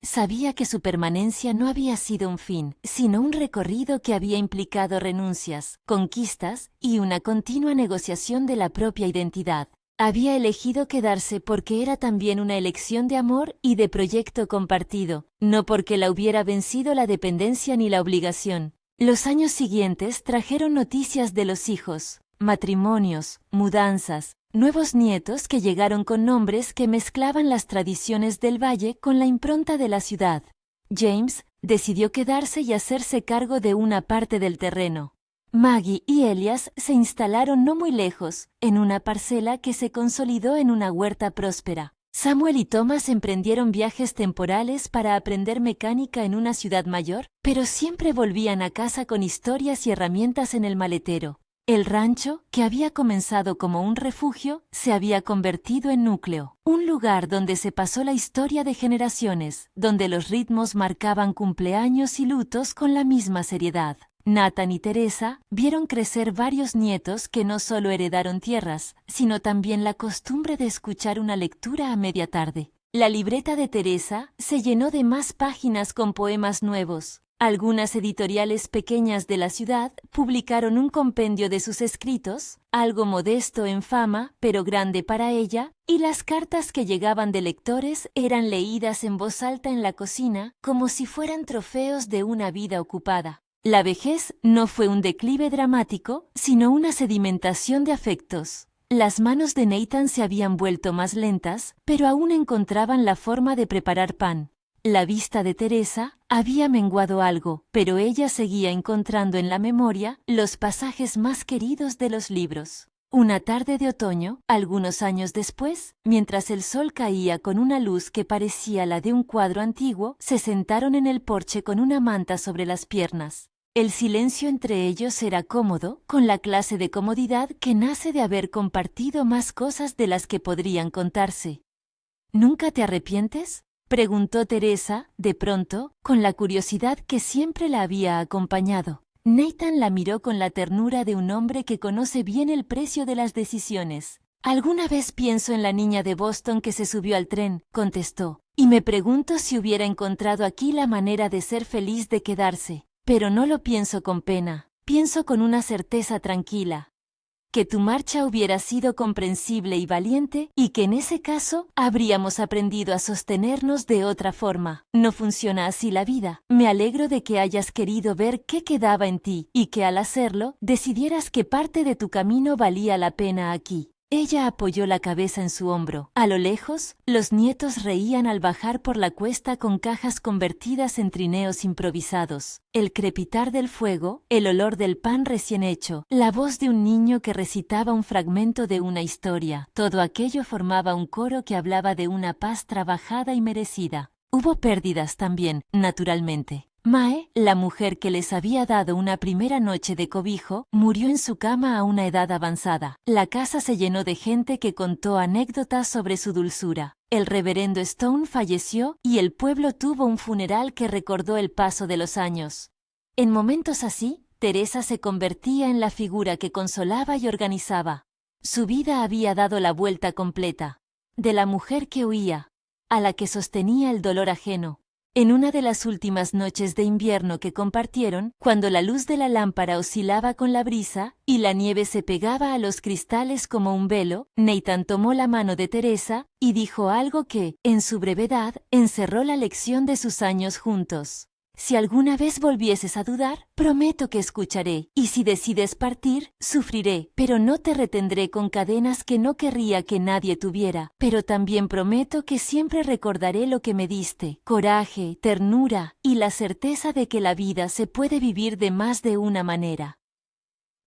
Sabía que su permanencia no había sido un fin, sino un recorrido que había implicado renuncias, conquistas y una continua negociación de la propia identidad. Había elegido quedarse porque era también una elección de amor y de proyecto compartido, no porque la hubiera vencido la dependencia ni la obligación. Los años siguientes trajeron noticias de los hijos, matrimonios, mudanzas, nuevos nietos que llegaron con nombres que mezclaban las tradiciones del valle con la impronta de la ciudad. James decidió quedarse y hacerse cargo de una parte del terreno. Maggie y Elias se instalaron no muy lejos, en una parcela que se consolidó en una huerta próspera. Samuel y Thomas emprendieron viajes temporales para aprender mecánica en una ciudad mayor, pero siempre volvían a casa con historias y herramientas en el maletero. El rancho, que había comenzado como un refugio, se había convertido en núcleo, un lugar donde se pasó la historia de generaciones, donde los ritmos marcaban cumpleaños y lutos con la misma seriedad. Nathan y Teresa vieron crecer varios nietos que no solo heredaron tierras, sino también la costumbre de escuchar una lectura a media tarde. La libreta de Teresa se llenó de más páginas con poemas nuevos. Algunas editoriales pequeñas de la ciudad publicaron un compendio de sus escritos, algo modesto en fama, pero grande para ella, y las cartas que llegaban de lectores eran leídas en voz alta en la cocina, como si fueran trofeos de una vida ocupada. La vejez no fue un declive dramático, sino una sedimentación de afectos. Las manos de Nathan se habían vuelto más lentas, pero aún encontraban la forma de preparar pan. La vista de Teresa había menguado algo, pero ella seguía encontrando en la memoria los pasajes más queridos de los libros. Una tarde de otoño, algunos años después, mientras el sol caía con una luz que parecía la de un cuadro antiguo, se sentaron en el porche con una manta sobre las piernas. El silencio entre ellos era cómodo, con la clase de comodidad que nace de haber compartido más cosas de las que podrían contarse. ¿Nunca te arrepientes?, preguntó Teresa, de pronto, con la curiosidad que siempre la había acompañado. Nathan la miró con la ternura de un hombre que conoce bien el precio de las decisiones. «Alguna vez pienso en la niña de Boston que se subió al tren», contestó, «y me pregunto si hubiera encontrado aquí la manera de ser feliz de quedarse. Pero no lo pienso con pena, pienso con una certeza tranquila. Que tu marcha hubiera sido comprensible y valiente y que en ese caso habríamos aprendido a sostenernos de otra forma. No funciona así la vida. Me alegro de que hayas querido ver qué quedaba en ti y que al hacerlo decidieras que parte de tu camino valía la pena aquí». Ella apoyó la cabeza en su hombro. A lo lejos, los nietos reían al bajar por la cuesta con cajas convertidas en trineos improvisados. El crepitar del fuego, el olor del pan recién hecho, la voz de un niño que recitaba un fragmento de una historia. Todo aquello formaba un coro que hablaba de una paz trabajada y merecida. Hubo pérdidas también, naturalmente. Mae, la mujer que les había dado una primera noche de cobijo, murió en su cama a una edad avanzada. La casa se llenó de gente que contó anécdotas sobre su dulzura. El reverendo Stone falleció y el pueblo tuvo un funeral que recordó el paso de los años. En momentos así, Teresa se convertía en la figura que consolaba y organizaba. Su vida había dado la vuelta completa. De la mujer que huía, a la que sostenía el dolor ajeno. En una de las últimas noches de invierno que compartieron, cuando la luz de la lámpara oscilaba con la brisa y la nieve se pegaba a los cristales como un velo, Nathan tomó la mano de Teresa y dijo algo que, en su brevedad, encerró la lección de sus años juntos. Si alguna vez volvieses a dudar, prometo que escucharé, y si decides partir, sufriré, pero no te retendré con cadenas que no querría que nadie tuviera, pero también prometo que siempre recordaré lo que me diste, coraje, ternura, y la certeza de que la vida se puede vivir de más de una manera.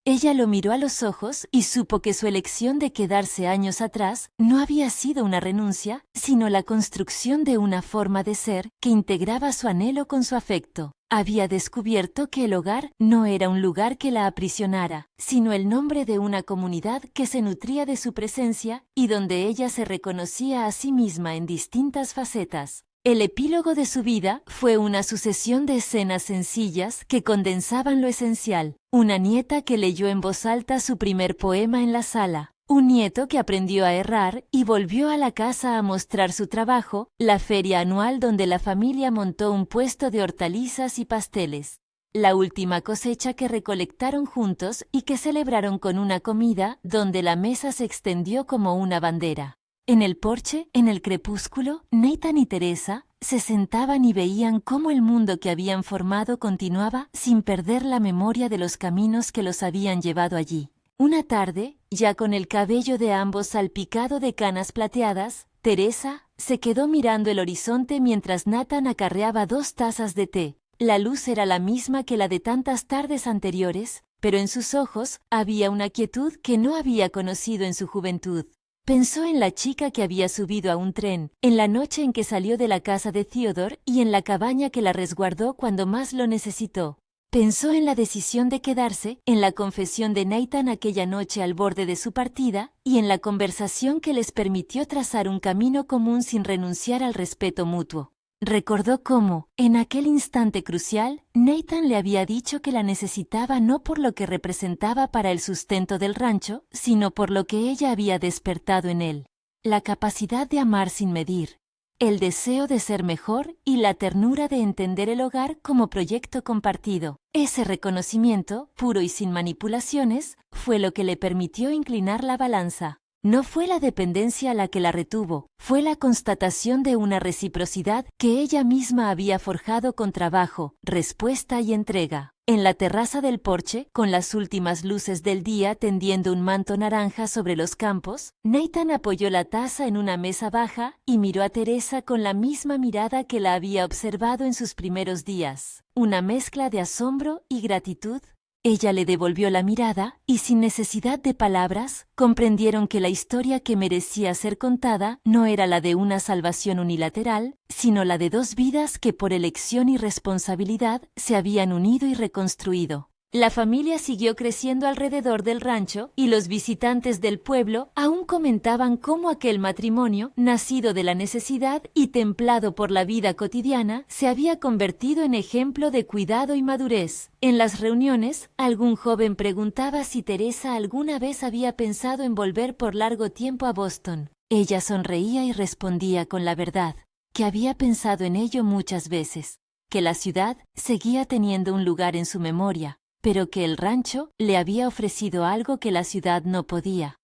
Ella lo miró a los ojos y supo que su elección de quedarse años atrás no había sido una renuncia, sino la construcción de una forma de ser que integraba su anhelo con su afecto. Había descubierto que el hogar no era un lugar que la aprisionara, sino el nombre de una comunidad que se nutría de su presencia y donde ella se reconocía a sí misma en distintas facetas. El epílogo de su vida fue una sucesión de escenas sencillas que condensaban lo esencial. Una nieta que leyó en voz alta su primer poema en la sala. Un nieto que aprendió a errar y volvió a la casa a mostrar su trabajo, la feria anual donde la familia montó un puesto de hortalizas y pasteles. La última cosecha que recolectaron juntos y que celebraron con una comida donde la mesa se extendió como una bandera. En el porche, en el crepúsculo, Nathan y Teresa se sentaban y veían cómo el mundo que habían formado continuaba sin perder la memoria de los caminos que los habían llevado allí. Una tarde, ya con el cabello de ambos salpicado de canas plateadas, Teresa se quedó mirando el horizonte mientras Nathan acarreaba 2 tazas de té. La luz era la misma que la de tantas tardes anteriores, pero en sus ojos había una quietud que no había conocido en su juventud. Pensó en la chica que había subido a un tren, en la noche en que salió de la casa de Theodore y en la cabaña que la resguardó cuando más lo necesitó. Pensó en la decisión de quedarse, en la confesión de Nathan aquella noche al borde de su partida y en la conversación que les permitió trazar un camino común sin renunciar al respeto mutuo. Recordó cómo, en aquel instante crucial, Nathan le había dicho que la necesitaba no por lo que representaba para el sustento del rancho, sino por lo que ella había despertado en él. La capacidad de amar sin medir, el deseo de ser mejor y la ternura de entender el hogar como proyecto compartido. Ese reconocimiento, puro y sin manipulaciones, fue lo que le permitió inclinar la balanza. No fue la dependencia la que la retuvo, fue la constatación de una reciprocidad que ella misma había forjado con trabajo, respuesta y entrega. En la terraza del porche, con las últimas luces del día tendiendo un manto naranja sobre los campos, Nathan apoyó la taza en una mesa baja y miró a Teresa con la misma mirada que la había observado en sus primeros días, una mezcla de asombro y gratitud. Ella le devolvió la mirada y sin necesidad de palabras, comprendieron que la historia que merecía ser contada no era la de una salvación unilateral, sino la de 2 vidas que por elección y responsabilidad se habían unido y reconstruido. La familia siguió creciendo alrededor del rancho y los visitantes del pueblo aún comentaban cómo aquel matrimonio, nacido de la necesidad y templado por la vida cotidiana, se había convertido en ejemplo de cuidado y madurez. En las reuniones, algún joven preguntaba si Teresa alguna vez había pensado en volver por largo tiempo a Boston. Ella sonreía y respondía con la verdad, que había pensado en ello muchas veces, que la ciudad seguía teniendo un lugar en su memoria, pero que el rancho le había ofrecido algo que la ciudad no podía: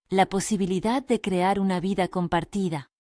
la posibilidad de crear una vida compartida,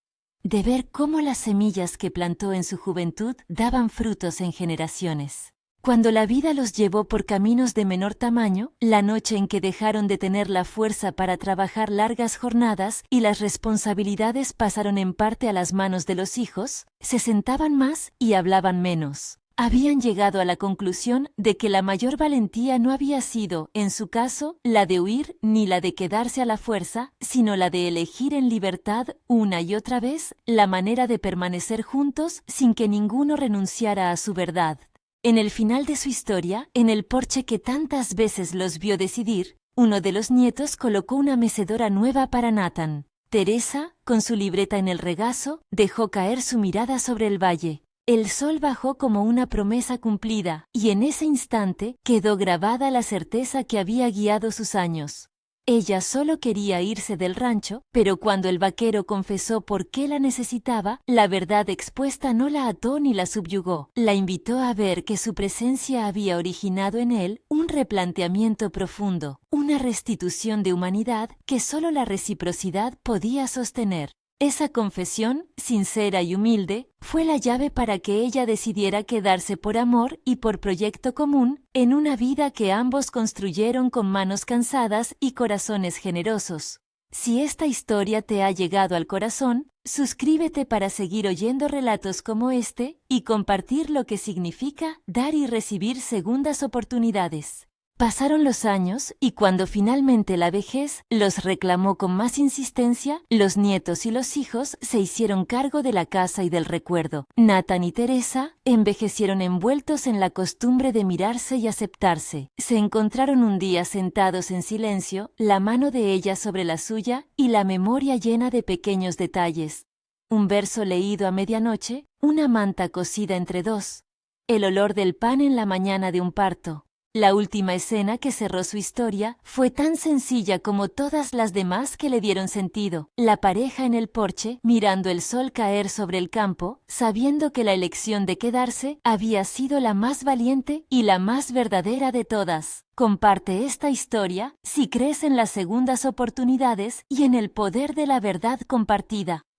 de ver cómo las semillas que plantó en su juventud daban frutos en generaciones. Cuando la vida los llevó por caminos de menor tamaño, la noche en que dejaron de tener la fuerza para trabajar largas jornadas y las responsabilidades pasaron en parte a las manos de los hijos, se sentaban más y hablaban menos. Habían llegado a la conclusión de que la mayor valentía no había sido, en su caso, la de huir ni la de quedarse a la fuerza, sino la de elegir en libertad, una y otra vez, la manera de permanecer juntos sin que ninguno renunciara a su verdad. En el final de su historia, en el porche que tantas veces los vio decidir, uno de los nietos colocó una mecedora nueva para Nathan. Teresa, con su libreta en el regazo, dejó caer su mirada sobre el valle. El sol bajó como una promesa cumplida, y en ese instante quedó grabada la certeza que había guiado sus años. Ella solo quería irse del rancho, pero cuando el vaquero confesó por qué la necesitaba, la verdad expuesta no la ató ni la subyugó. La invitó a ver que su presencia había originado en él un replanteamiento profundo, una restitución de humanidad que solo la reciprocidad podía sostener. Esa confesión, sincera y humilde, fue la llave para que ella decidiera quedarse por amor y por proyecto común en una vida que ambos construyeron con manos cansadas y corazones generosos. Si esta historia te ha llegado al corazón, suscríbete para seguir oyendo relatos como este y compartir lo que significa dar y recibir segundas oportunidades. Pasaron los años y cuando finalmente la vejez los reclamó con más insistencia, los nietos y los hijos se hicieron cargo de la casa y del recuerdo. Nathan y Teresa envejecieron envueltos en la costumbre de mirarse y aceptarse. Se encontraron un día sentados en silencio, la mano de ella sobre la suya y la memoria llena de pequeños detalles. Un verso leído a medianoche, una manta cosida entre dos, el olor del pan en la mañana de un parto. La última escena que cerró su historia fue tan sencilla como todas las demás que le dieron sentido. La pareja en el porche, mirando el sol caer sobre el campo, sabiendo que la elección de quedarse había sido la más valiente y la más verdadera de todas. Comparte esta historia si crees en las segundas oportunidades y en el poder de la verdad compartida.